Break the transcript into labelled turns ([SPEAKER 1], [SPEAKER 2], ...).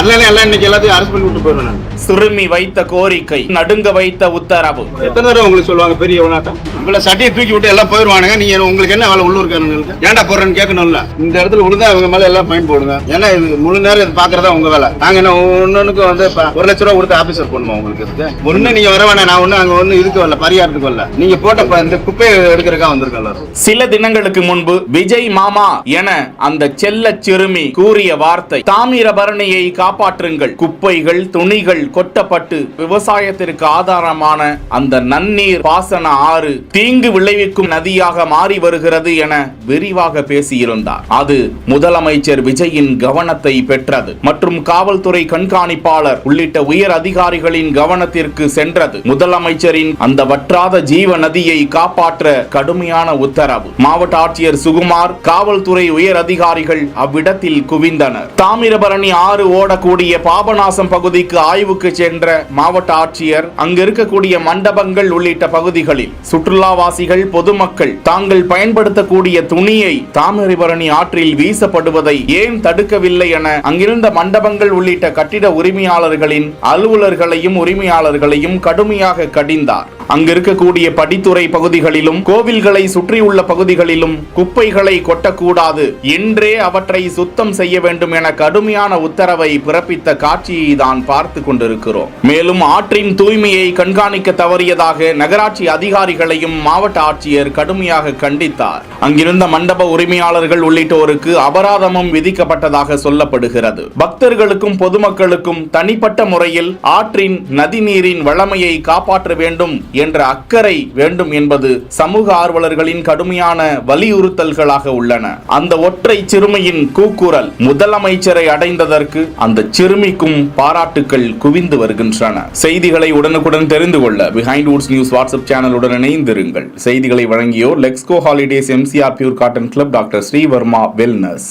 [SPEAKER 1] வரல எல்லாம் இன்னைக்கு எல்லாத்தையும் அரசு பண்ணி விட்டு போயிருவேன்.
[SPEAKER 2] சிறுமி வைத்த கோரிக்கை, நடுங்க வைத்த உத்தரவு.
[SPEAKER 1] எத்தனை தடவை உங்களுக்கு சொல்லுவாங்க பெரிய விளையாட்டம்? உங்களை சட்டையை தூக்கி விட்டு எல்லாம் போயிருவானுங்க. நீங்க உங்களுக்கு என்ன வேலை உள்ளூர்காரங்களுக்கு ஏன்டா போடுறேன்னு கேட்கணும்ல. இந்த இடத்துல விழுந்தா அவங்க மேல எல்லாம் ஃபைன் போடுங்க. ஏன்னா இது முழு நேரம் இது பாக்குறதா உங்க வேலை. நாங்க என்ன ஒன்னுக்கு வந்து 1 லட்ச ரூபா கொடுத்து ஆபீசர் பண்ணுவோம் உங்களுக்கு. இதுக்கு ஒண்ணு நீங்க வர வேணாம். நான் ஒண்ணு அங்க ஒண்ணு இதுக்கு வரல, பரிகாரத்துக்கு வரல. நீங்க போட்ட இந்த குப்பையை எடுக்கிறதுக்காக வந்திருக்கல.
[SPEAKER 2] சில தினங்களுக்கு முன்பு விஜய் மாமா என அந்த செல்ல சிறுமி கூறிய வார்த்தை, தாமிரபரணியை காப்பாற்றுங்கள், குப்பைகள் துணிகள் கொட்டப்பட்டு விவசாயத்திற்கு ஆதாரமான அந்த நன்னீர் பாசன ஆறு தீங்கு விளைவிக்கும் நதியாக மாறி வருகிறது என விரிவாக பேசியிருந்தார். அது முதலமைச்சர் விஜயின் கவனத்தை பெற்றது மற்றும் காவல்துறை கண்காணிப்பாளர் உள்ளிட்ட உயர் அதிகாரிகளின் கவனத்திற்கு சென்றது. முதலமைச்சரின் அந்த வற்றாத ஜீவ நதியை காப்பாற்ற கடுமையான உத்தரவு. மாவட்ட ஆட்சியர் சுகுமார், காவல்துறை உயர் அதிகாரிகள் அவ்விடத்தில் குவிந்தனர். தாமிரபரணி ஆறு ஓடக்கூடிய பாபநாசம் பகுதிக்கு ஆய்வுக்கு சென்ற மாவட்ட ஆட்சியர் அங்கு இருக்கக்கூடிய மண்டபங்கள் உள்ளிட்ட பகுதிகளில் சுற்றுலாவாசிகள் பொதுமக்கள் தாங்கள் பயன்படுத்தக்கூடிய துணியை தாமிரபரணி ஆற்றில் வீசப்படுவதை ஏன் தடுக்கவில்லை என அங்கிருந்த மண்டபங்கள் உள்ளிட்ட கட்டிட உரிமையாளர்களின் அலுவலர்களையும் உரிமையாளர்களையும் கடுமையாக கடிந்தார். அங்கு இருக்கக்கூடிய படித்துறை பகுதிகளிலும் கோவில்களை சுற்றியுள்ள பகுதிகளிலும் குப்பைகளை கொட்டக்கூடாது, இன்றே அவற்றை சுத்தம் செய்ய வேண்டும் என கடுமையான உத்தரவை பிறப்பித்த காட்சியை தான் பார்த்து கொண்டிருக்கிறோம். மேலும் ஆற்றின் தூய்மையை கண்காணிக்க தவறியதாக நகராட்சி அதிகாரிகளையும் மாவட்ட ஆட்சியர் கடுமையாக கண்டித்தார். அங்கிருந்த மண்டப உரிமையாளர்கள் உள்ளிட்டோருக்கு அபராதமும் விதிக்கப்பட்டதாக சொல்லப்படுகிறது. பக்தர்களுக்கும் பொதுமக்களுக்கும் தனிப்பட்ட முறையில் ஆற்றின் நதிநீரின் வளமையை காப்பாற்ற வேண்டும் என்ற அக்கறை வேண்டும் என்பது சமூக ஆர்வலர்களின் கடுமையான வலியுறுத்தல்களாக உள்ளன. அந்த ஒற்றை சிறுமியின் கூக்குரல் முதலமைச்சரை அடைந்ததற்கு அந்த சிறுமிக்கும் பாராட்டுக்கள் குவிந்து வருகின்றன. செய்திகளை உடனுக்குடன் தெரிந்து கொள்ள பிஹைண்ட் வுட்ஸ் நியூஸ் வாட்ஸ்அப் சேனலுடன் இணைந்திருங்கள். செய்திகளை வழங்கியோர் Lexco holidays, MCR pure cotton club, doctor Srivarma wellness.